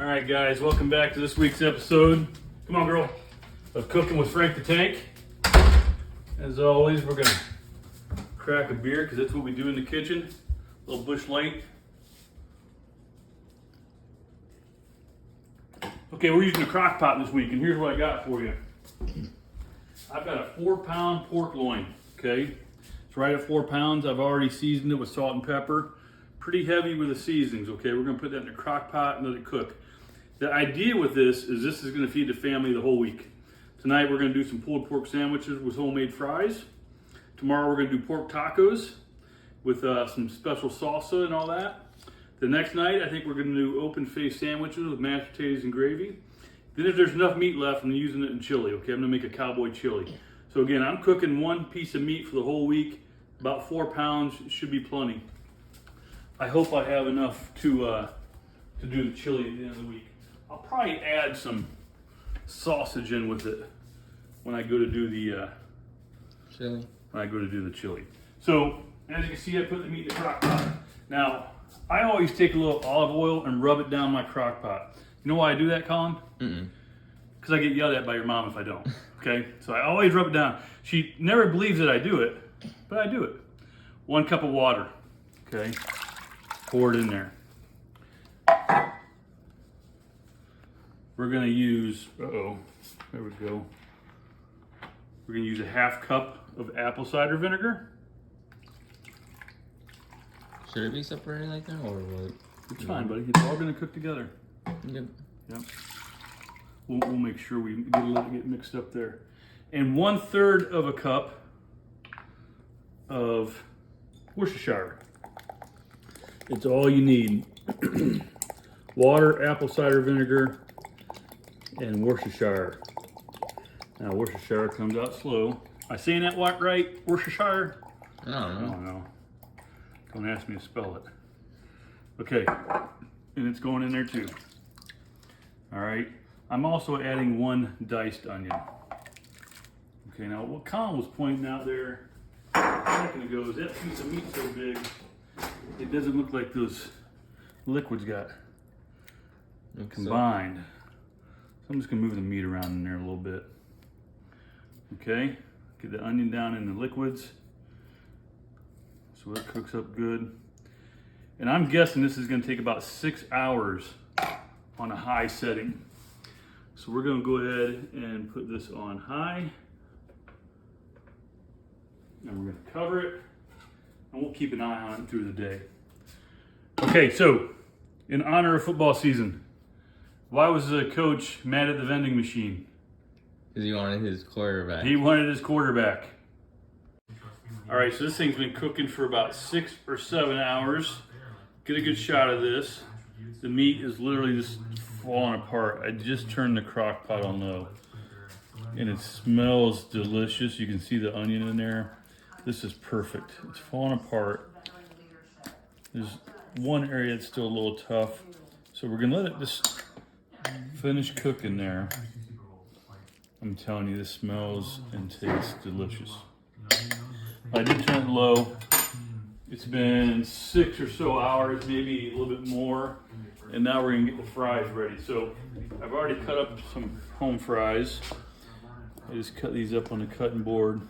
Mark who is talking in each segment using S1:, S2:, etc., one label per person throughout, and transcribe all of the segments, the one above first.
S1: All right, guys, welcome back to this week's episode. Come on, girl. Of Cooking with Frank the Tank. As always, we're gonna crack a beer because that's what we do in the kitchen. A little Busch Light. Okay, we're using a crock pot this week, and here's what I got for you. I've got a 4-pound pork loin. Okay, it's right at 4 pounds. I've already seasoned it with salt and pepper. Pretty heavy with the seasonings. Okay, we're gonna put that in a crock pot and let it cook. The idea with this is gonna feed the family the whole week. Tonight we're gonna do some pulled pork sandwiches with homemade fries. Tomorrow we're gonna do pork tacos with some special salsa and all that. The next night I think we're gonna do open face sandwiches with mashed potatoes and gravy. Then if there's enough meat left, I'm using it in chili. Okay, I'm gonna make a cowboy chili. So again, I'm cooking one piece of meat for the whole week, about 4 pounds, should be plenty. I hope I have enough to do the chili at the end of the week. I'll probably add some sausage in with it when I go to do the
S2: chili.
S1: chili. So as you can see, I put the meat in the crock pot. Now I always take a little olive oil and rub it down my crock pot. You know why I do that, Colin? Because I get yelled at by your mom if I don't. Okay, so I always rub it down. She never believes that I do it, but I do it. 1 cup of water. Okay, pour it in there. We're gonna use, there we go. We're gonna use a 1/2 cup of apple cider vinegar.
S2: Should it be separated like that, or what?
S1: It's fine, buddy. It's all gonna cook together.
S2: Yep.
S1: Yep. We'll make sure we let it get mixed up there. And 1/3 of a cup of Worcestershire. It's all you need. Water, apple cider vinegar, and Worcestershire. Now Worcestershire comes out slow. Am I saying that right? Worcestershire?
S2: I don't know.
S1: Don't ask me to spell it. Okay, and it's going in there too. All right, I'm also adding 1 diced onion. Okay, now what Colin was pointing out there a second ago is that piece of meat so big, it doesn't look like those liquids got combined. So I'm just gonna move the meat around in there a little bit. Okay, get the onion down in the liquids so it cooks up good. And I'm guessing this is gonna take about 6 hours on a high setting. So we're gonna go ahead and put this on high. And we're gonna cover it, and we'll keep an eye on it through the day. Okay, so in honor of football season, why was the coach mad at the vending machine?
S2: Because he wanted his quarterback.
S1: He wanted his quarterback. All right, so this thing's been cooking for about 6 or 7 hours. Get a good shot of this. The meat is literally just falling apart. I just turned the crock pot on low, and it smells delicious. You can see the onion in there. This is perfect. It's falling apart. There's one area that's still a little tough, so we're gonna let it just finish cooking there. I'm telling you, this smells and tastes delicious. I did turn it low. It's been 6 or so hours, maybe a little bit more, and now we're gonna get the fries ready. So I've already cut up some home fries. I just cut these up on the cutting board,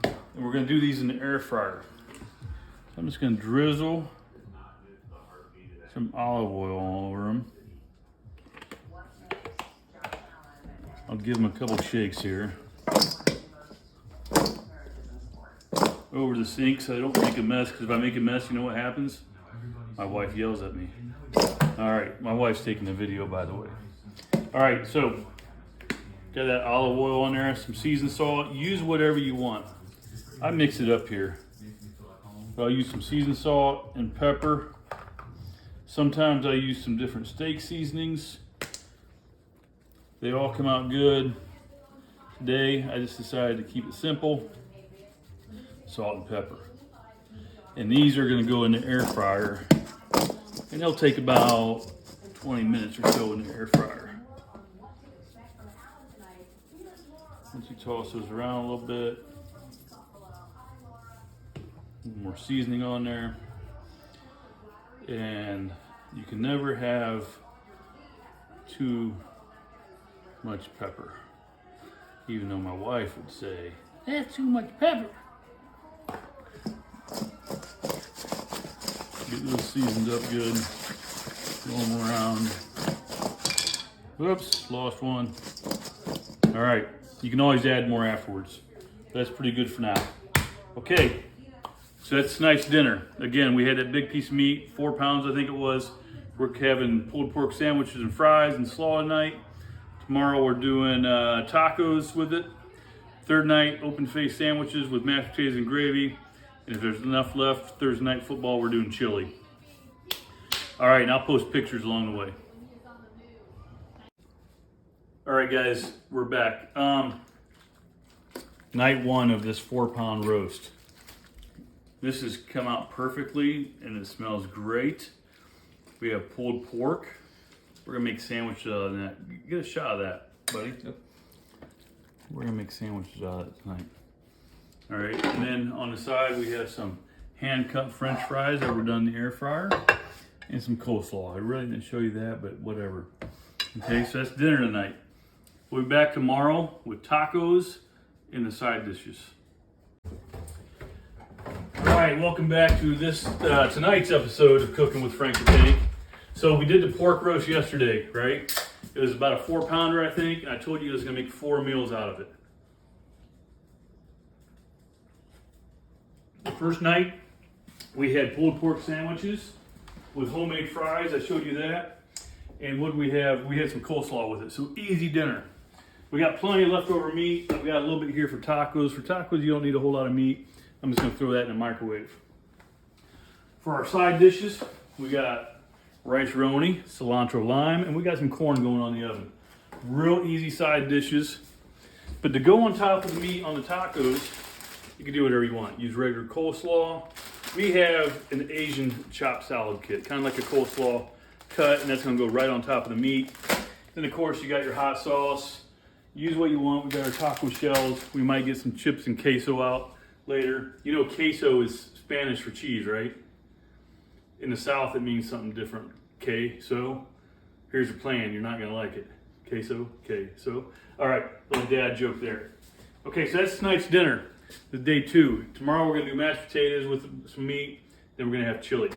S1: and we're gonna do these in the air fryer. So I'm just gonna drizzle some olive oil all over them. I'll give them a couple shakes here. Over the sink so I don't make a mess, because if I make a mess, you know what happens? My wife yells at me. All right, my wife's taking the video, by the way. All right, so got that olive oil on there, some seasoned salt. Use whatever you want. I mix it up here. But I'll use some seasoned salt and pepper. Sometimes I use some different steak seasonings. They all come out good. Today, I just decided to keep it simple. Salt and pepper. And these are gonna go in the air fryer. And they'll take about 20 minutes or so in the air fryer. Once you toss those around a little bit, more seasoning on there. And you can never have too much pepper. Even though my wife would say, that's too much pepper. Get those seasoned up good. Roll them around. Whoops, lost one. All right, you can always add more afterwards. That's pretty good for now. Okay, so that's tonight's dinner. Again, we had that big piece of meat, 4 pounds I think it was. We're having pulled pork sandwiches and fries and slaw tonight. Tomorrow we're doing tacos with it. Third night, open face sandwiches with mashed potatoes and gravy. And if there's enough left, Thursday night football, we're doing chili. All right, and I'll post pictures along the way. All right, guys, we're back. Night one of this 4 pound roast. This has come out perfectly and it smells great. We have pulled pork. We're gonna make sandwiches out of that. Get a shot of that, buddy. Yep. We're gonna make sandwiches out of it tonight. All right, and then on the side we have some hand-cut French fries that were done in the air fryer and some coleslaw. I really didn't show you that, but whatever. Okay, so that's dinner tonight. We'll be back tomorrow with tacos and the side dishes. All right, welcome back to this tonight's episode of Cooking with Frank the Tank. So we did the pork roast yesterday, right? It was about a 4 pounder, I think, and I told you I was gonna make 4 meals out of it. The first night, we had pulled pork sandwiches with homemade fries. I showed you that. And what did we have? We had some coleslaw with it. So easy dinner. We got plenty of leftover meat. I've got a little bit here for tacos. For tacos, you don't need a whole lot of meat. I'm just gonna throw that in the microwave. For our side dishes, we got rice roni, cilantro lime, and we got some corn going on in the oven. Real easy side dishes. But to go on top of the meat on the tacos, you can do whatever you want. Use regular coleslaw. We have an Asian chopped salad kit, kind of like a coleslaw cut, and that's gonna go right on top of the meat. Then of course you got your hot sauce. Use what you want. We got our taco shells. We might get some chips and queso out later. You know queso is Spanish for cheese, right? In the South it means something different. Queso. Here's your plan. You're not gonna like it. Queso, queso. All right, little dad joke there. Okay, so that's tonight's dinner. This is day 2. Tomorrow we're gonna do mashed potatoes with some meat. Then we're gonna have chili.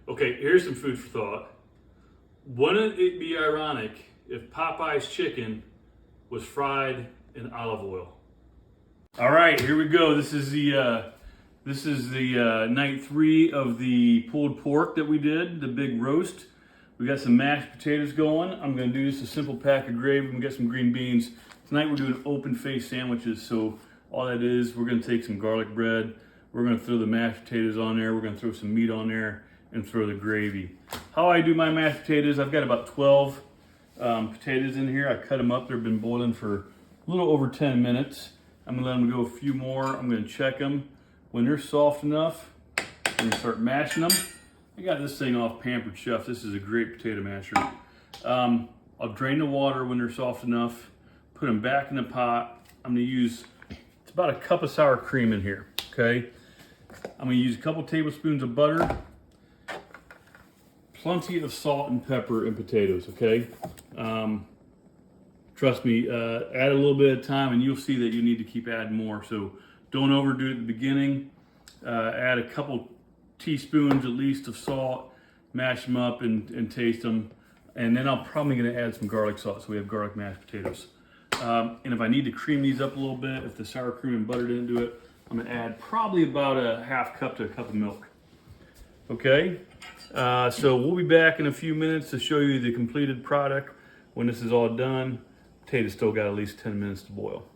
S1: Okay, here's some food for thought. Wouldn't it be ironic if Popeye's chicken was fried in olive oil? All right, here we go. This is the night 3 of the pulled pork that we did, the big roast. We got some mashed potatoes going. I'm gonna do just a simple pack of gravy. We get some green beans. Tonight we're doing open face sandwiches. So all that is, we're gonna take some garlic bread. We're gonna throw the mashed potatoes on there. We're gonna throw some meat on there and throw the gravy. How I do my mashed potatoes, I've got about 12 potatoes in here. I cut them up. They've been boiling for a little over 10 minutes. I'm gonna let them go a few more. I'm gonna check them. When they're soft enough, I'm gonna start mashing them. I got this thing off Pampered Chef. This is a great potato masher. I'll drain the water when they're soft enough, put them back in the pot. I'm gonna use, it's about a cup of sour cream in here, okay? I'm gonna use a couple tablespoons of butter, plenty of salt and pepper and potatoes, okay? Trust me, add a little bit of time and you'll see that you need to keep adding more. So don't overdo it at the beginning. Add a couple teaspoons at least of salt, mash them up and taste them. And then I'm probably gonna add some garlic sauce. So we have garlic mashed potatoes. And if I need to cream these up a little bit, if the sour cream and butter didn't do it, I'm gonna add probably about a half cup to a cup of milk. Okay, so we'll be back in a few minutes to show you the completed product. When this is all done, potatoes still got at least 10 minutes to boil.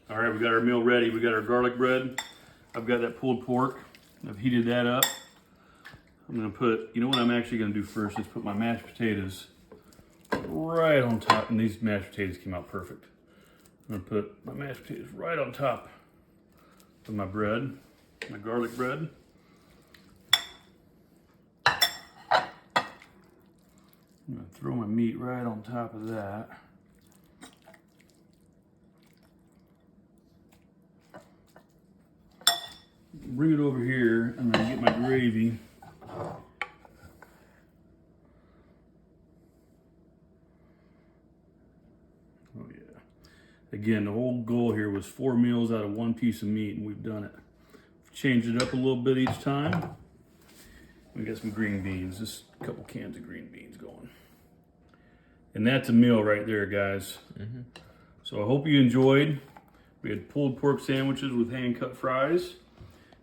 S1: All right, we got our meal ready. We got our garlic bread. I've got that pulled pork. I've heated that up. I'm gonna put, you know what I'm actually gonna do first is put my mashed potatoes right on top, and these mashed potatoes came out perfect. I'm gonna put my mashed potatoes right on top of my bread, my garlic bread. I'm gonna throw my meat right on top of that. Bring it over here. I'm gonna get my gravy. Again, the whole goal here was 4 meals out of 1 piece of meat, and we've done it. Changed it up a little bit each time. We got some green beans, just a couple cans of green beans going. And that's a meal right there, guys. So I hope you enjoyed. We had pulled pork sandwiches with hand-cut fries.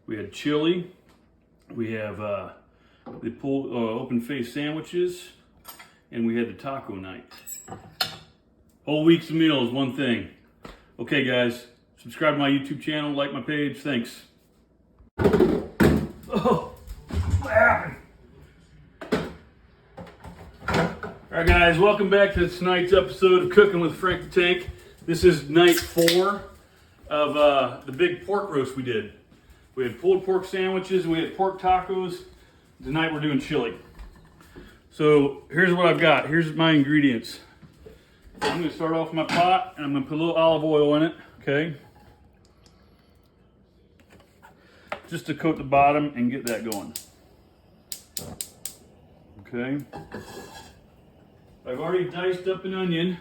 S1: We had chili. We have the pulled open-faced sandwiches. And we had the taco night. Whole week's meals, one thing. Okay, guys, subscribe to my YouTube channel, like my page. Thanks. Oh, what happened? All right, guys, welcome back to tonight's episode of Cooking with Frank the Tank. This is night 4 of the big pork roast we did. We had pulled pork sandwiches, we had pork tacos. Tonight we're doing chili. So here's what I've got. Here's my ingredients. I'm going to start off my pot, and I'm going to put a little olive oil in it, okay? Just to coat the bottom and get that going. Okay. I've already diced up an onion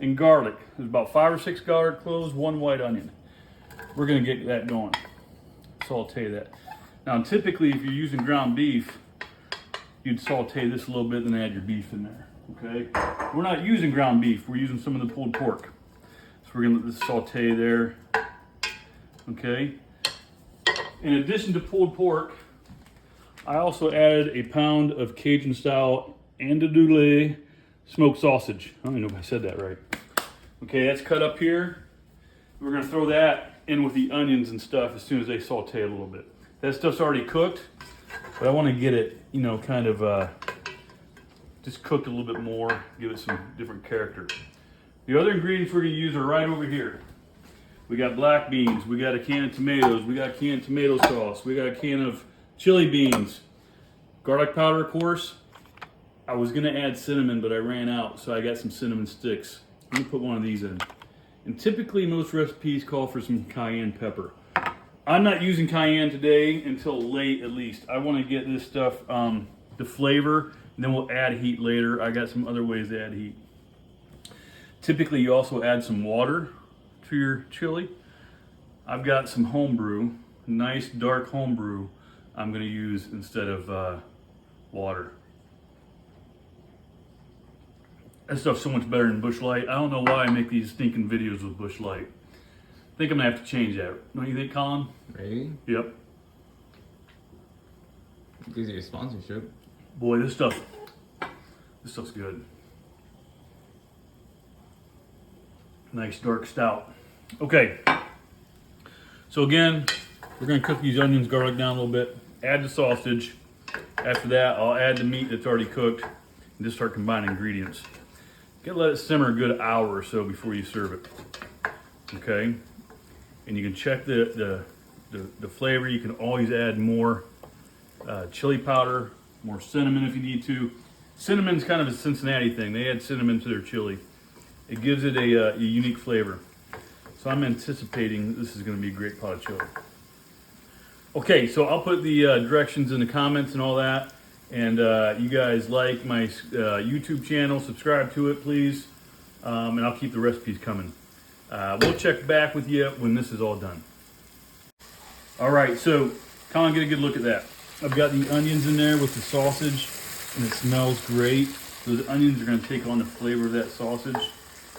S1: and garlic. There's about 5 or 6 garlic cloves, 1 white onion. We're going to get that going. Saute that. Now, typically, if you're using ground beef, you'd saute this a little bit and then add your beef in there. Okay, we're not using ground beef. We're using some of the pulled pork. So we're gonna let this saute there. Okay. In addition to pulled pork, I also added a pound of Cajun style andouille smoked sausage. I don't even know if I said that right. Okay, that's cut up here. We're gonna throw that in with the onions and stuff as soon as they saute a little bit. That stuff's already cooked, but I want to get it, you know, kind of just cooked a little bit more, give it some different character. The other ingredients we're going to use are right over here. We got black beans, we got a can of tomatoes, we got a can of tomato sauce, we got a can of chili beans, garlic powder, of course. I was going to add cinnamon, but I ran out, so I got some cinnamon sticks. I'm going to put one of these in. And typically most recipes call for some cayenne pepper. I'm not using cayenne today until late at least. I want to get this stuff, the flavor, and then we'll add heat later. I got some other ways to add heat. Typically you also add some water to your chili. I've got some homebrew, nice dark homebrew I'm going to use instead of water. That stuff's so much better than Busch Light. I don't know why I make these stinking videos with Busch Light. I think I'm going to have to change that. Don't you think, Colin?
S2: Maybe.
S1: Yep.
S2: Gives you a sponsorship.
S1: Boy, this stuff's good. Nice dark stout. Okay. So again, we're going to cook these onions, garlic down a little bit. Add the sausage. After that, I'll add the meat that's already cooked and just start combining ingredients. You gotta let it simmer a good hour or so before you serve it. Okay. And you can check the flavor. You can always add more chili powder, more cinnamon if you need to. Cinnamon's kind of a Cincinnati thing. They add cinnamon to their chili. It gives it a unique flavor. So I'm anticipating this is going to be a great pot of chili. Okay, so I'll put the directions in the comments and all that. And you guys like my YouTube channel, subscribe to it, please. And I'll keep the recipes coming. We'll check back with you when this is all done. All right, so Colin, get a good look at that. I've got the onions in there with the sausage, and it smells great. Those onions are going to take on the flavor of that sausage.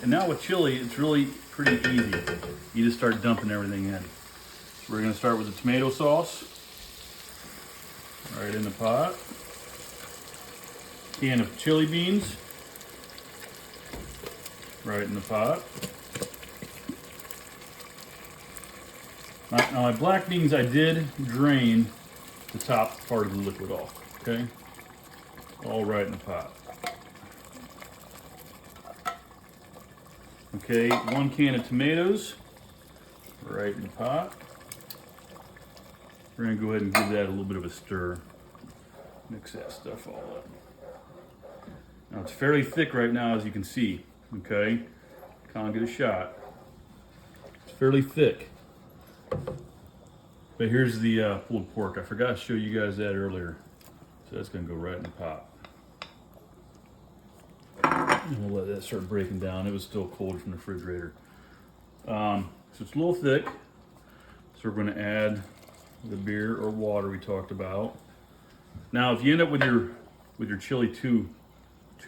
S1: And now with chili, it's really pretty easy. You just start dumping everything in. We're going to start with the tomato sauce. Right in the pot. Can of chili beans. Right in the pot. Now my black beans, I did drain the top part of the liquid off, okay? All right in the pot. Okay, 1 can of tomatoes, right in the pot. We're gonna go ahead and give that a little bit of a stir. Mix that stuff all up. Now it's fairly thick right now, as you can see, okay? Can't get a shot. It's fairly thick. But here's the pulled pork. I forgot to show you guys that earlier. So that's gonna go right in the pot. And we'll let that start breaking down. It was still cold from the refrigerator. So it's a little thick. So we're going to add the beer or water we talked about. Now, if you end up with your chili too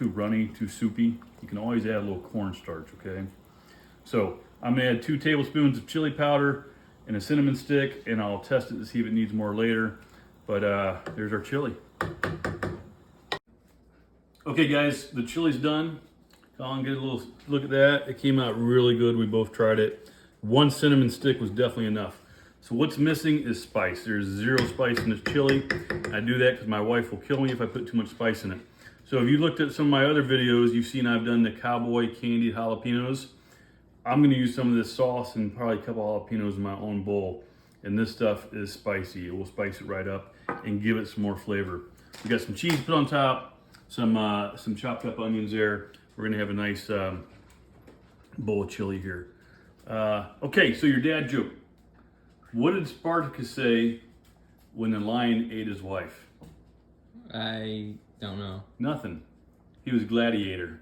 S1: runny, too soupy, you can always add a little cornstarch, okay? So I'm gonna add 2 tablespoons of chili powder and a cinnamon stick, and I'll test it to see if it needs more later. But there's our chili. Okay guys, the chili's done. Colin, get a little look at that. It came out really good. We both tried it. 1 cinnamon stick was definitely enough. So what's missing is spice. There's 0 spice in this chili. I do that because my wife will kill me if I put too much spice in it. So if you looked at some of my other videos, you've seen I've done the cowboy candied jalapenos. I'm gonna use some of this sauce and probably a couple jalapenos in my own bowl. And this stuff is spicy. It will spice it right up and give it some more flavor. We got some cheese put on top, some chopped up onions there. We're gonna have a nice bowl of chili here. Okay, so your dad joke. What did Spartacus say when the lion ate his wife?
S2: I don't know.
S1: Nothing. He was a gladiator.